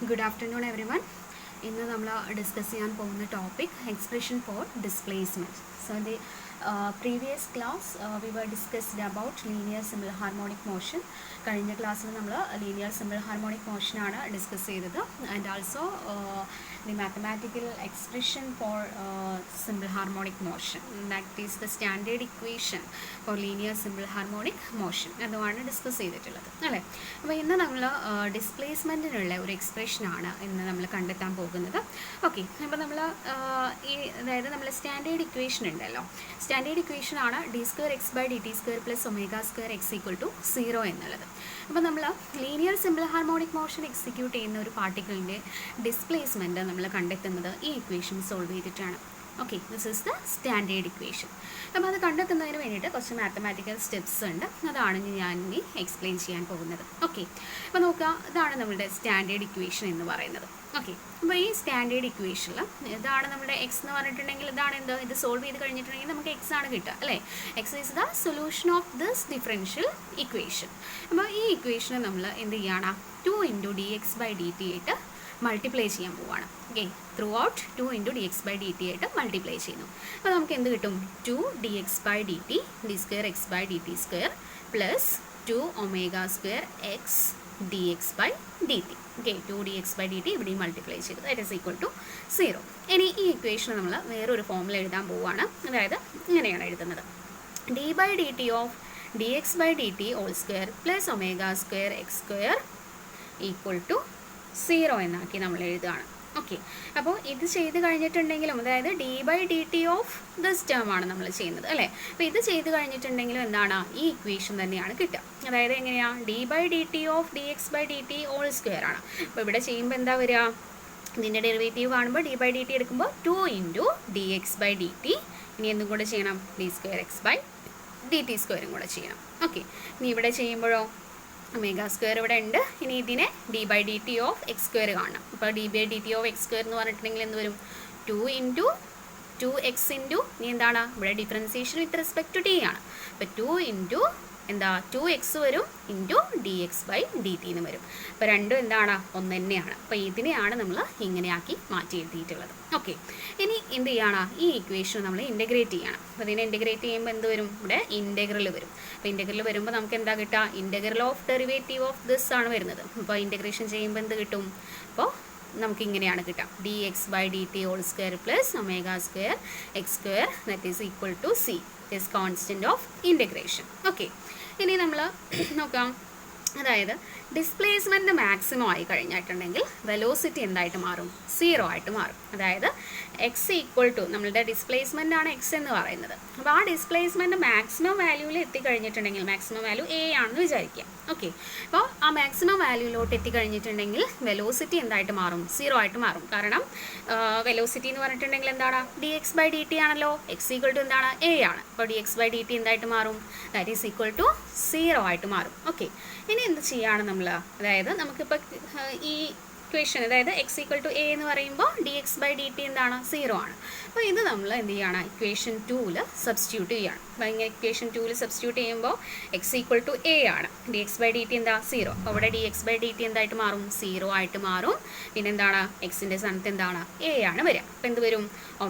Good afternoon, everyone. In the discussing the topic expression for displacement. So in the previous class we were discussed about linear simple harmonic motion. Current class we linear simple harmonic motion discuss and also the mathematical expression for simple harmonic motion, that is the standard equation for linear simple harmonic motion. That's discuss ചെയ്തിട്ടുള്ളത് അല്ലേ. അപ്പോൾ ഇന്ന് നമ്മൾ ഡിസ്പ്ലേസ്മെൻറ്റിനുള്ള ഒരു എക്സ്പ്രഷനാണ് ഇന്ന് നമ്മൾ കണ്ടെത്താൻ പോകുന്നത്. ഓക്കെ, അപ്പോൾ നമ്മൾ അതായത് നമ്മൾ സ്റ്റാൻഡേർഡ് ഇക്വേഷൻ ഉണ്ടല്ലോ, സ്റ്റാൻഡേർഡ് ഇക്വേഷൻ ആണ് d²x/dt² + ω² x = 0 എന്നുള്ളത്. അപ്പോൾ നമ്മൾ linear simple harmonic motion execute ചെയ്യുന്ന ഒരു പാർട്ടിക്കിളിൻ്റെ ഡിസ്പ്ലേസ്മെൻറ്റ് നമ്മൾ കണ്ടെത്തുന്നത് ഈ ഇക്വേഷൻ സോൾവ് ചെയ്തിട്ടാണ്. Okay, this is the standard equation. അപ്പോൾ അത് കണ്ടെത്തുന്നതിന് വേണ്ടിയിട്ട് കുറച്ച് മാത്തമാറ്റിക്കൽ സ്റ്റെപ്സ് ഉണ്ട്, അതാണ് ഞാൻ ഇനി എക്സ്പ്ലെയിൻ ചെയ്യാൻ പോകുന്നത്. ഓക്കെ, അപ്പോൾ നോക്കുക, ഇതാണ് നമ്മുടെ സ്റ്റാൻഡേർഡ് ഇക്വേഷൻ എന്ന് പറയുന്നത്. ഓക്കെ, അപ്പോൾ ഈ സ്റ്റാൻഡേർഡ് ഇക്വേഷനിൽ ഇതാണ് നമ്മുടെ എക്സ് എന്ന് പറഞ്ഞിട്ടുണ്ടെങ്കിൽ ഇതാണ് എന്ത്, ഇത് സോൾവ് ചെയ്ത് കഴിഞ്ഞിട്ടുണ്ടെങ്കിൽ നമുക്ക് എക്സ് ആണ് കിട്ടുക അല്ലേ. X is the solution of this differential equation. അപ്പോൾ ഈ ഇക്വേഷനെ നമ്മൾ എന്ത് ചെയ്യണം, 2 × dx/dt ആയിട്ട് മൾട്ടിപ്ലൈ ചെയ്യാൻ പോവുകയാണ്. ഓക്കെ, ത്രൂ ഔട്ട് 2 × dx/dt ആയിട്ട് മൾട്ടിപ്ലൈ ചെയ്യുന്നു. അപ്പോൾ നമുക്ക് എന്ത് കിട്ടും, 2 dx/dt d²x/dt² + 2 ω² x dx/dt. Okay, 2 dx/dt ഇവിടെയും മൾട്ടിപ്ലൈ ചെയ്തു, ദാറ്റ് ഈസ് ഈക്വൽ ടു 0. ഇനി ഈ ഇക്വേഷൻ നമ്മൾ വേറൊരു ഫോമിൽ എഴുതാൻ പോവുകയാണ്. അതായത് ഇങ്ങനെയാണ് എഴുതുന്നത്, d/dt of dx/dt² + ω² x² equal to 0 എന്നാക്കി നമ്മൾ എഴുതുകയാണ്. ഓക്കെ, അപ്പോൾ ഇത് ചെയ്ത് കഴിഞ്ഞിട്ടുണ്ടെങ്കിലും, അതായത് d/dt ഓഫ് ദിസ് ടേം ആണ് നമ്മൾ ചെയ്യുന്നത് അല്ലേ. അപ്പോൾ ഇത് ചെയ്ത് കഴിഞ്ഞിട്ടുണ്ടെങ്കിലും എന്താണ്, ഈ ഇക്വേഷൻ തന്നെയാണ് കിട്ടുക. അതായത് എങ്ങനെയാണ്, d/dt ഓഫ് dx/dt² ആണ്. അപ്പോൾ ഇവിടെ ചെയ്യുമ്പോൾ എന്താ വരിക, ഇതിൻ്റെ ഡെറിവേറ്റീവ് കാണുമ്പോൾ d/dt എടുക്കുമ്പോൾ 2 × dx/dt, ഇനി എന്തും കൂടെ ചെയ്യണം, d²x/dt² കൂടെ ചെയ്യണം. ഓക്കെ, ഇനി ഇവിടെ ചെയ്യുമ്പോഴോ ω² ഇവിടെ ഉണ്ട്, ഇനി ഇതിനെ d/dt ഓഫ് x² കാണണം. അപ്പോൾ d/dt ഓഫ് x² എന്ന് പറഞ്ഞിട്ടുണ്ടെങ്കിൽ എന്ത് വരും, 2 × 2x ഇൻറ്റു, ഇനി എന്താണ് ഇവിടെ differentiation with respect to t ആണ്. അപ്പോൾ 2 × എന്താ 2x വരും ഇൻറ്റു dx/dt എന്ന് വരും. അപ്പോൾ രണ്ടും എന്താണ്, ഒന്ന് തന്നെയാണ്. അപ്പോൾ ഇതിനെയാണ് നമ്മൾ ഇങ്ങനെയാക്കി മാറ്റി എഴുതിയിട്ടുള്ളത്. ഓക്കെ, ഇനി എന്ത് ചെയ്യണം, ഈ ഇക്വേഷൻ നമ്മൾ ഇൻ്റഗ്രേറ്റ് ചെയ്യണം. അപ്പോൾ ഇതിനെ ഇൻ്റഗ്രേറ്റ് ചെയ്യുമ്പോൾ എന്ത് വരും, ഇവിടെ ഇൻ്റഗ്രൽ വരും. അപ്പോൾ ഇൻ്റഗ്രൽ വരുമ്പോൾ നമുക്ക് എന്താ കിട്ടുക, integral of derivative of this ആണ് വരുന്നത്. അപ്പോൾ ഇൻ്റഗ്രേഷൻ ചെയ്യുമ്പോൾ എന്ത് കിട്ടും, അപ്പോൾ നമുക്കിങ്ങനെയാണ് കിട്ടുക, dx/dt² + ω² x², that is equal to c, is constant of integration. Okay, ഇനി നമ്മൾ നോക്കാം, അതായത് ഡിസ്പ്ലേസ്മെൻറ്റ് മാക്സിമം ആയി കഴിഞ്ഞിട്ടുണ്ടെങ്കിൽ വെലോസിറ്റി എന്തായിട്ട് മാറും, 0 ആയിട്ട് മാറും. അതായത് എക്സ് ഈക്വൽ ടു, നമ്മളുടെ ഡിസ്പ്ലേസ്മെൻ്റ് ആണ് എക്സ് എന്ന് പറയുന്നത്. അപ്പോൾ ആ ഡിസ്പ്ലേസ്മെൻറ്റ് മാക്സിമം വാല്യൂവിൽ എത്തിക്കഴിഞ്ഞിട്ടുണ്ടെങ്കിൽ, മാക്സിമം വാല്യൂ എ ആണെന്ന് വിചാരിക്കുക. ഓക്കെ, അപ്പോൾ ആ മാക്സിമം വാല്യൂയിലോട്ട് എത്തിക്കഴിഞ്ഞിട്ടുണ്ടെങ്കിൽ വെലോസിറ്റി എന്തായിട്ട് മാറും, 0 ആയിട്ട് മാറും. കാരണം വെലോസിറ്റി എന്ന് പറഞ്ഞിട്ടുണ്ടെങ്കിൽ എന്താണ്, dx/dt ആണല്ലോ, എക്സ് ഈക്വൽ ടു എന്താണ്, എ ആണ്. അപ്പോൾ dx/dt എന്തായിട്ട് മാറും, ദാറ്റ് ഈസ് ഈക്വൽ ടു 0 ആയിട്ട് മാറും. ഓക്കെ, ഇനി എന്ത് ചെയ്യാണ് നമ്മൾ, അതായത് നമുക്കിപ്പോൾ ഈ ഇക്വേഷൻ, അതായത് എക്സ് ഈക്വൽ ടു എ എന്ന് പറയുമ്പോൾ dx/dt എന്താണ്, 0 ആണ്. അപ്പോൾ ഇത് നമ്മൾ എന്ത് ചെയ്യണം, ഇക്വേഷൻ 2-ൽ സബ്സ്റ്റിറ്റ്യൂട്ട് ചെയ്യണം. അപ്പോൾ ഇങ്ങനെ ഇക്വേഷൻ 2-ൽ സബ്സ്റ്റിറ്റ്യൂട്ട് ചെയ്യുമ്പോൾ എക്സ് ഈക്വൽ ടു എ ആണ്, dx/dt എന്താ, 0. അപ്പോൾ അവിടെ dx/dt എന്തായിട്ട് മാറും, 0 ആയിട്ട് മാറും. പിന്നെ എന്താണ്, എക്സിൻ്റെ സ്ഥാനത്ത് എന്താണ്, എ ആണ് വരിക. അപ്പോൾ എന്ത് വരും, ω²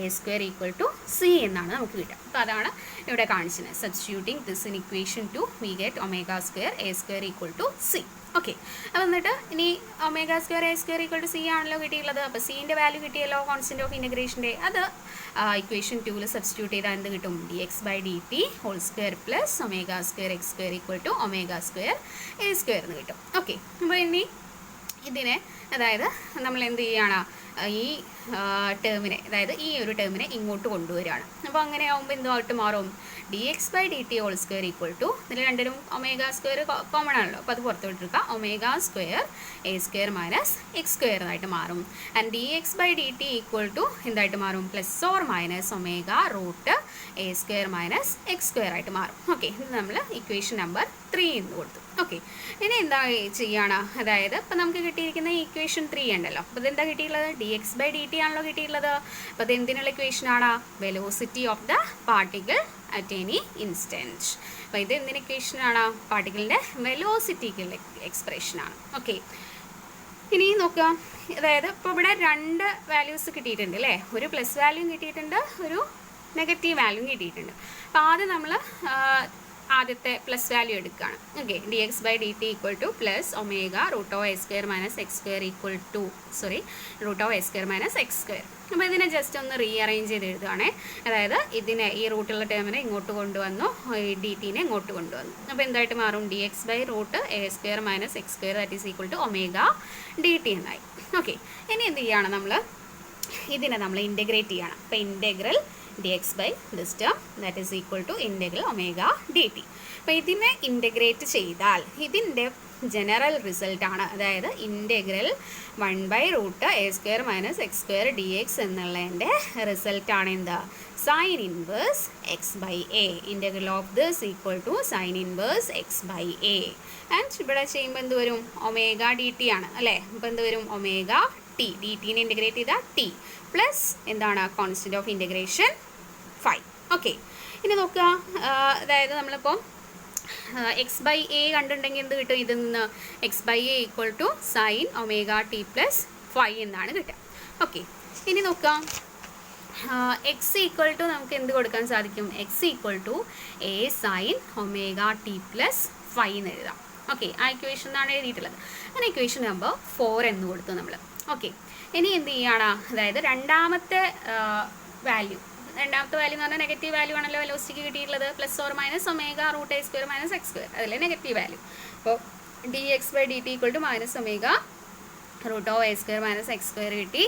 a² ഈക്വൽ ടു c എന്നാണ് നമുക്ക് കിട്ടുക. അപ്പോൾ അതാണ് ഇവിടെ കാണിച്ചത്, substituting this in equation 2 we get ω² a² equal to c. Okay, അപ്പോൾ എന്നിട്ട് ഇനി ω² a² ഈക്വൽ ടു c ആണല്ലോ കിട്ടിയുള്ളത്. അപ്പോൾ സിൻ്റെ വാല്യൂ കിട്ടിയല്ലോ, കോൺസ്റ്റന്റ് ഓഫ് ഇൻ്റഗ്രേഷൻ്റെ. അത് ഇക്വേഷൻ 2-ൽ സബ്സ്റ്റിറ്റ്യൂട്ട് ചെയ്താൽ എന്ത് കിട്ടും, dx/dt² + ω² x² equal to ω² a² എന്ന് കിട്ടും. ഓക്കെ, അപ്പോൾ ഇനി ഇതിനെ, അതായത് നമ്മൾ എന്ത് ചെയ്യുകയാണ്, ഈ ടേമിനെ, അതായത് ഈ ഒരു ടേമിനെ ഇങ്ങോട്ട് കൊണ്ടുവരികയാണ്. അപ്പോൾ അങ്ങനെ ആകുമ്പോൾ എന്തുമായിട്ട് മാറും, dx/dt² ഈക്വൽ ടു, ഇതിൽ രണ്ടിലും ω² കോമൺ ആണല്ലോ, അപ്പോൾ അത് പുറത്ത് വിട്ടെടുക്കുക, ω² a² - x² ആയിട്ട് മാറും. ആൻഡ് dx/dt ഈക്വൽ ടു എന്തായിട്ട് മാറും, +or - ω√a² - x² ആയിട്ട് മാറും. ഓക്കെ, ഇത് നമ്മൾ ഇക്വേഷൻ നമ്പർ 3 എന്ന് കൊടുത്തു. ഓക്കെ, ഇനി എന്താ ചെയ്യണം, അതായത് ഇപ്പം നമുക്ക് കിട്ടിയിരിക്കുന്ന ഈ ഇക്വേഷൻ 3 ഉണ്ടല്ലോ, അപ്പോൾ ഇതെന്താ കിട്ടിയിട്ടുള്ളത്, dx/dt ആണല്ലോ കിട്ടിയിട്ടുള്ളത്. അപ്പോൾ ഇത് എന്തിനുള്ള ഇക്വേഷനാണ്, velocity of the particle at any instant. അപ്പോൾ ഇത് എന്തിന് ഇക്വേഷനാണ്, പാർട്ടിക്കിളിൻ്റെ വെലോസിറ്റിക്കുള്ള എക്സ്പ്രഷനാണ്. ഓക്കെ, ഇനി നോക്കുക, അതായത് ഇപ്പോൾ ഇവിടെ രണ്ട് വാല്യൂസ് കിട്ടിയിട്ടുണ്ട് അല്ലേ, ഒരു പ്ലസ് വാല്യൂം കിട്ടിയിട്ടുണ്ട്, ഒരു നെഗറ്റീവ് വാല്യൂം കിട്ടിയിട്ടുണ്ട്. അപ്പോൾ ആദ്യം നമ്മൾ ആദ്യത്തെ പ്ലസ് വാല്യൂ എടുക്കുകയാണ്. Okay, d x by d t equal to plus omega root of a square minus x square equal to root of a square minus x square. അപ്പോൾ ഇതിനെ ജസ്റ്റ് ഒന്ന് റീഅറേഞ്ച് ചെയ്ത് എഴുതുകയാണേ. അതായത് ഇതിനെ ഈ റൂട്ടുള്ള ടേമിനെ ഇങ്ങോട്ട് കൊണ്ടുവന്നു, ഡി ടീനെ ഇങ്ങോട്ട് കൊണ്ടുവന്നു. അപ്പോൾ എന്തായിട്ട് മാറും? D x by root a square minus x square that is equal to omega d t എന്നായി. ഓക്കെ, ഇനി എന്ത് ചെയ്യുകയാണ് നമ്മൾ? ഇതിനെ നമ്മൾ ഇൻറ്റഗ്രേറ്റ് ചെയ്യണം. അപ്പോൾ integral dx by this term that is equal to integral omega dt. അപ്പോൾ ഇതിനെ ഇൻറ്റഗ്രേറ്റ് ചെയ്താൽ ഇതിൻ്റെ ജനറൽ റിസൾട്ട് ആണ്, അതായത് ഇൻറ്റഗ്രൽ 1/√a² minus x square d x എന്നുള്ളതിൻ്റെ റിസൾട്ടാണ് എന്താ? Sine inverse x by a. Integral of this equal to sine inverse x by a. And ഇവിടെ ചെയ്യുമ്പോൾ എന്ത് വരും? ഒമേഗ ഡി ടി ആണ് അല്ലേ. അപ്പോൾ എന്ത് വരും? Omega T. ഡി ടീനെ ഇൻറ്റഗ്രേറ്റ് ചെയ്താൽ ടി പ്ലസ് എന്താണ്? Constant of integration 5. ഓക്കെ, ഇനി നോക്കുക, അതായത് നമ്മളിപ്പോൾ എക്സ് ബൈ എ കണ്ടിട്ടുണ്ടെങ്കിൽ എന്ത് കിട്ടും? ഇതിൽ നിന്ന് x by a equal to sine omega T plus 5 എന്നാണ് കിട്ടുക. ഓക്കെ, ഇനി നോക്കാം, എക്സ് ഈക്വൽ ടു നമുക്ക് എന്ത് കൊടുക്കാൻ സാധിക്കും? X equal to a sine omega T plus 5 എന്ന് എഴുതാം. ഓക്കെ, ആ ഇക്വേഷൻ എന്നാണ് എഴുതിയിട്ടുള്ളത്. അങ്ങനെ ഇക്വേഷൻ നമ്പർ 4 എന്ന് കൊടുത്തു നമ്മൾ. ഓക്കെ, ഇനി എന്ത് ചെയ്യണം? അതായത് രണ്ടാമത്തെ വാല്യൂ എന്ന് പറഞ്ഞാൽ നെഗറ്റീവ് വാല്യൂ ആണല്ലോ വെലോസിറ്റിക്ക് കിട്ടിയിട്ടുള്ളത്. Plus or minus omega root a square minus x square, അതിലെ നെഗറ്റീവ് വാല്യൂ. അപ്പോൾ d x by d t equal to minus omega root of a square minus x square കിട്ടി.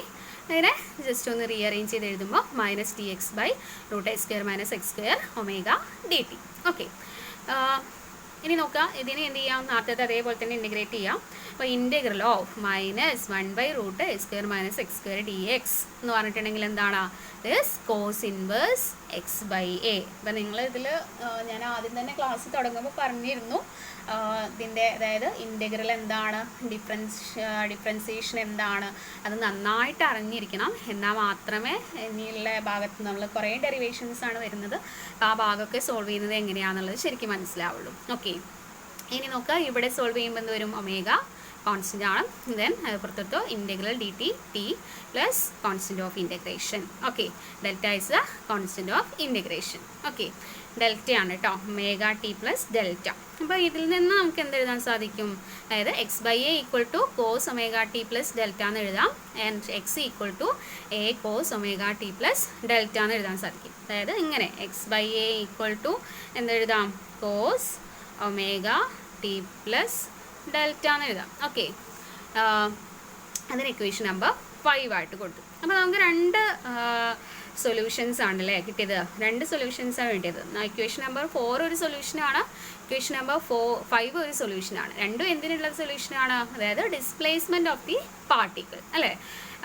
അതിനെ just ഒന്ന് rearrange ചെയ്ത് എഴുതുമ്പോൾ minus d x by root a square minus x square omega d t. Okay, ഇനി നോക്കുക, ഇതിനെ എന്ത് ചെയ്യാം? നേരത്തെ അതേപോലെ തന്നെ ഇൻറ്റഗ്രേറ്റ് ചെയ്യാം. അപ്പോൾ integral of minus 1/√a square minus x square d x എന്ന് പറഞ്ഞിട്ടുണ്ടെങ്കിൽ എന്താണ്? This cos inverse x by a. അപ്പം നിങ്ങൾ ഇതിൽ ഞാൻ ആദ്യം തന്നെ ക്ലാസ് തുടങ്ങുമ്പോൾ പറഞ്ഞിരുന്നു ഇതിൻ്റെ, അതായത് ഇൻറ്റഗ്രൽ എന്താണ്, ഡിഫറൻസിയേഷൻ എന്താണ്, അത് നന്നായിട്ട് അറിഞ്ഞിരിക്കണം. എന്നാൽ മാത്രമേ ഇനിയുള്ള ഭാഗത്ത് നമ്മൾ കുറേ ഡെറിവേഷൻസ് ആണ് വരുന്നത്, അപ്പോൾ ആ ഭാഗമൊക്കെ സോൾവ് ചെയ്യുന്നത് എങ്ങനെയാണെന്നുള്ളത് ശരിക്കും മനസ്സിലാവുള്ളൂ. ഓക്കെ, ഇനി നോക്കുക, ഇവിടെ സോൾവ് ചെയ്യുമ്പോൾ എന്ത് വരും? ഒമേഗ കോൺസ്റ്റൻ്റ് ആണ്. ദെൻ പുറത്തെടുത്തോ integral d t t plus constant of integration. Okay, delta is the constant of integration. Okay, ഡെൽറ്റയാണ് കേട്ടോ, ഒമേഗ ടി പ്ലസ് ഡെൽറ്റ. അപ്പോൾ ഇതിൽ നിന്ന് നമുക്ക് എന്ത് എഴുതാൻ സാധിക്കും? അതായത് x by a equal to cos omega T plus delta എന്ന് എഴുതാം. And x equal to a cos omega T plus delta എന്ന് എഴുതാൻ സാധിക്കും. അതായത് ഇങ്ങനെ x by a equal to എന്തെഴുതാം? Cos omega T plus delta എന്ന് എഴുതാം. ഓക്കെ, അതിന് ഇക്വേഷൻ നമ്പർ 5 ആയിട്ട് കൊടുത്തു. അപ്പോൾ നമുക്ക് രണ്ട് സൊല്യൂഷൻസ് ആണല്ലേ കിട്ടിയത്, രണ്ട് സൊല്യൂഷൻസാണ് കിട്ടിയത്. ഇക്വേഷൻ നമ്പർ 4 ഒരു സൊല്യൂഷനാണ്, ഇക്വേഷൻ നമ്പർ 5 ഒരു സൊല്യൂഷനാണ്. രണ്ടും എന്തിനുള്ള സൊല്യൂഷനാണ്? അതായത് ഡിസ്പ്ലേസ്മെൻറ്റ് ഓഫ് ദി പാർട്ടിക്കിൾ അല്ലേ.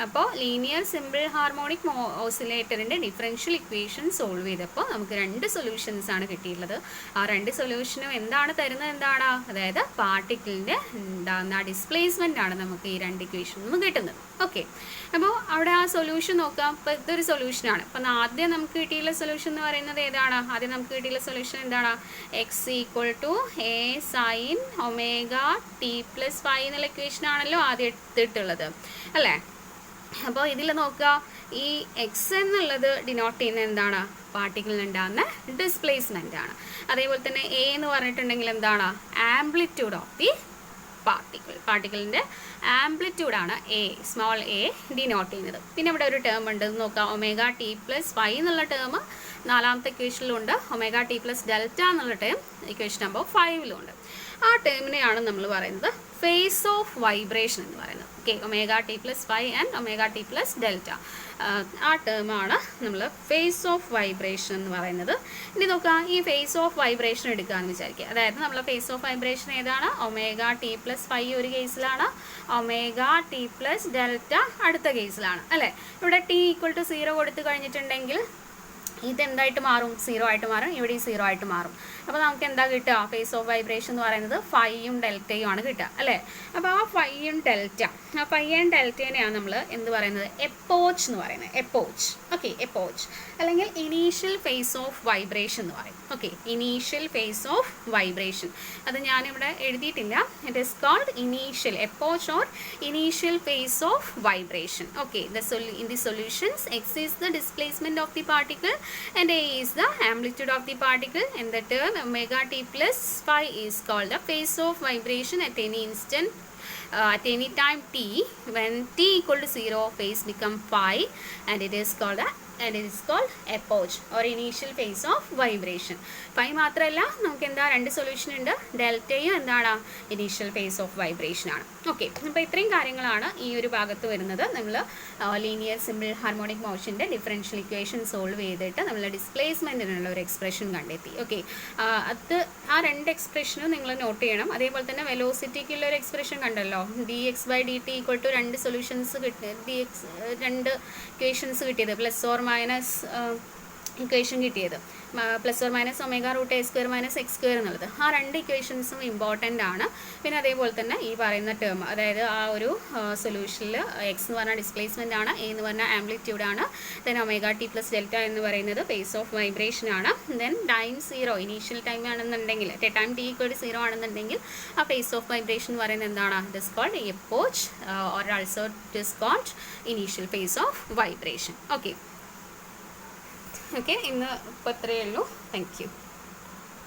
അപ്പോൾ ലീനിയർ സിമ്പിൾ ഹാർമോണിക് ഓസിലേറ്ററിൻ്റെ ഡിഫറൻഷ്യൽ ഇക്വേഷൻ സോൾവ് ചെയ്തപ്പോൾ നമുക്ക് രണ്ട് സൊല്യൂഷൻസ് ആണ് കിട്ടിയിട്ടുള്ളത്. ആ രണ്ട് സൊല്യൂഷനും എന്താണ് തരുന്നത്? എന്താണ്? അതായത് പാർട്ടിക്കിളിൻ്റെ ഉണ്ടാകുന്ന ഡിസ്പ്ലേസ്മെൻ്റ് ആണ് നമുക്ക് ഈ രണ്ട് ഇക്വേഷനും കിട്ടുന്നത്. ഓക്കെ, അപ്പോൾ അവിടെ ആ സൊല്യൂഷൻ നോക്കാം. അപ്പോൾ ഇതൊരു സൊല്യൂഷനാണ്. അപ്പം ആദ്യം നമുക്ക് കിട്ടിയുള്ള സൊല്യൂഷൻ എന്ന് പറയുന്നത് ഏതാണ്? ആദ്യം നമുക്ക് കിട്ടിയുള്ള സൊല്യൂഷൻ എന്താണ്? X equal to a sine omega T plus 5 എന്നുള്ള ഇക്വേഷൻ ആണല്ലോ ആദ്യം എടുത്തിട്ടുള്ളത് അല്ലേ. അപ്പോൾ ഇതിൽ നോക്കുക, ഈ എക്സ് എന്നുള്ളത് ഡിനോട്ട് ചെയ്യുന്നത് എന്താണ്? പാർട്ടിക്കിളിനുണ്ടാകുന്ന ഡിസ്പ്ലേസ്മെൻ്റ് ആണ്. അതേപോലെ തന്നെ എ എന്ന് പറഞ്ഞിട്ടുണ്ടെങ്കിൽ എന്താണ്? ആംപ്ലിറ്റ്യൂഡ് ഓഫ് ദി പാർട്ടിക്കിളിൻ്റെ ആംപ്ലിറ്റ്യൂഡാണ് എ, സ്മോൾ എ ഡിനോട്ട് ചെയ്യുന്നത്. പിന്നെ ഇവിടെ ഒരു ടേം ഉണ്ട് നോക്കാം, ഒമേഗ ടി പ്ലസ് 5 എന്നുള്ള ടേം നാലാമത്തെ ഇക്വേഷനിലുണ്ട്, ഒമേഗ ടി പ്ലസ് ഡെൽറ്റ എന്നുള്ള ടേം ഇക്വേഷൻ നമ്പർ 5 ആ ടേമിനെയാണ് നമ്മൾ പറയുന്നത് ഫേസ് ഓഫ് വൈബ്രേഷൻ എന്ന് പറയുന്നത്. Okay, omega T plus 5 and omega T plus delta, ആ ടേമാണ് നമ്മൾ ഫേസ് ഓഫ് വൈബ്രേഷൻ എന്ന് പറയുന്നത്. ഇനി നോക്കാം, ഈ ഫേസ് ഓഫ് വൈബ്രേഷൻ എടുക്കാമെന്ന് വിചാരിക്കുക. അതായത് നമ്മൾ ഫേസ് ഓഫ് വൈബ്രേഷൻ ഏതാണ്? ഒമേഗ ടി പ്ലസ് 5 ഒരു കേസിലാണ്, ഒമേഗ ടി പ്ലസ് ഡെൽറ്റ അടുത്ത കേസിലാണ് അല്ലേ. ഇവിടെ ടി ഈക്വൽ ടു 0 കൊടുത്തു കഴിഞ്ഞിട്ടുണ്ടെങ്കിൽ ഇതെന്തായിട്ട് മാറും? 0 ആയിട്ട് മാറും. ഇവിടെ 0 ആയിട്ട് മാറും. അപ്പോൾ നമുക്ക് എന്താ കിട്ടുക? ഫേസ് ഓഫ് വൈബ്രേഷൻ എന്ന് പറയുന്നത് ഫൈയും ഡെൽറ്റയും ആണ് കിട്ടുക അല്ലേ? അപ്പോൾ ആ ഫൈയും ഡെൽറ്റ, ആ ഫൈ ആൻഡ് ഡെൽറ്റേനെയാണ് നമ്മൾ എന്ത് പറയുന്നത്? എപ്പോച്ച് എന്ന് പറയുന്നത്. എപ്പോച്ച്. ഓക്കെ, എപ്പോച്ച് അല്ലെങ്കിൽ ഇനീഷ്യൽ ഫേസ് ഓഫ് വൈബ്രേഷൻ എന്ന് പറയും. Okay, initial phase of vibration. അത് ഞാനിവിടെ എഴുതിയിട്ടില്ല. It is called initial epoch or initial phase of vibration. Okay, in the solutions, x is the displacement of the particle and a is the amplitude of the particle, and the term omega t plus phi is called the phase of vibration at any instant, at any time t. When t equal to 0, phase become phi and it is called epoch or initial phase of vibration. phi മാത്രമല്ല നമുക്ക് എന്താ രണ്ട് solution ഉണ്ട്, ഡെൽറ്റയും എന്താണ് initial phase of vibration ആണ്. Okay, അപ്പോൾ ഇത്രയും കാര്യങ്ങളാണ് ഈ ഒരു ഭാഗത്ത് വരുന്നത്. നമ്മൾ ലീനിയർ സിമ്പിൾ ഹാർമോണിക് മോഷൻ്റെ ഡിഫറൻഷ്യൽ ഇക്വേഷൻ സോൾവ് ചെയ്തിട്ട് നമ്മൾ ഡിസ്പ്ലേസ്മെൻറ്റിനുള്ള ഒരു എക്സ്പ്രഷൻ കണ്ടെത്തി. ഓക്കെ, അത് ആ രണ്ട് എക്സ്പ്രഷനും നിങ്ങൾ നോട്ട് ചെയ്യണം. അതേപോലെ തന്നെ വെലോസിറ്റിക്കുള്ള ഒരു എക്സ്പ്രഷൻ കണ്ടല്ലോ, dx/dt ഈക്വൽ ടു രണ്ട് സൊല്യൂഷൻസ് കിട്ടി, രണ്ട് ഇക്വേഷൻസ് കിട്ടിയത്, പ്ലസ് ഓർ മൈനസ് ഇക്വേഷൻ കിട്ടിയത്, plus or minus omega root a square minus x square എന്നുള്ളത്. ആ രണ്ട് ഇക്വേഷൻസും ഇമ്പോർട്ടൻ്റ് ആണ്. പിന്നെ അതേപോലെ തന്നെ ഈ പറയുന്ന ടേം, അതായത് ആ ഒരു സൊല്യൂഷനിൽ എക്സ് എന്ന് പറഞ്ഞാൽ ഡിസ്പ്ലേസ്മെൻ്റ് ആണ്, എ എന്ന് പറഞ്ഞാൽ ആംപ്ലിറ്റ്യൂഡ് ആണ്, then omega T plus delta എന്ന് പറയുന്നത് ഫേസ് ഓഫ് വൈബ്രേഷൻ ആണ്, ദെൻ ടൈം 0 ഇനീഷ്യൽ ടൈം ആണെന്നുണ്ടെങ്കിൽ, ടൈം ടി ഈക്വൽ ടു 0 ആണെന്നുണ്ടെങ്കിൽ ആ ഫേസ് ഓഫ് വൈബ്രേഷൻ എന്ന് പറയുന്നത് എന്താണ്? It is called epoch or also it is called initial phase of vibration. Okay, ഇന്ന് ഇപ്പോൾ ഇത്രയേ ഉള്ളൂ. Thank U.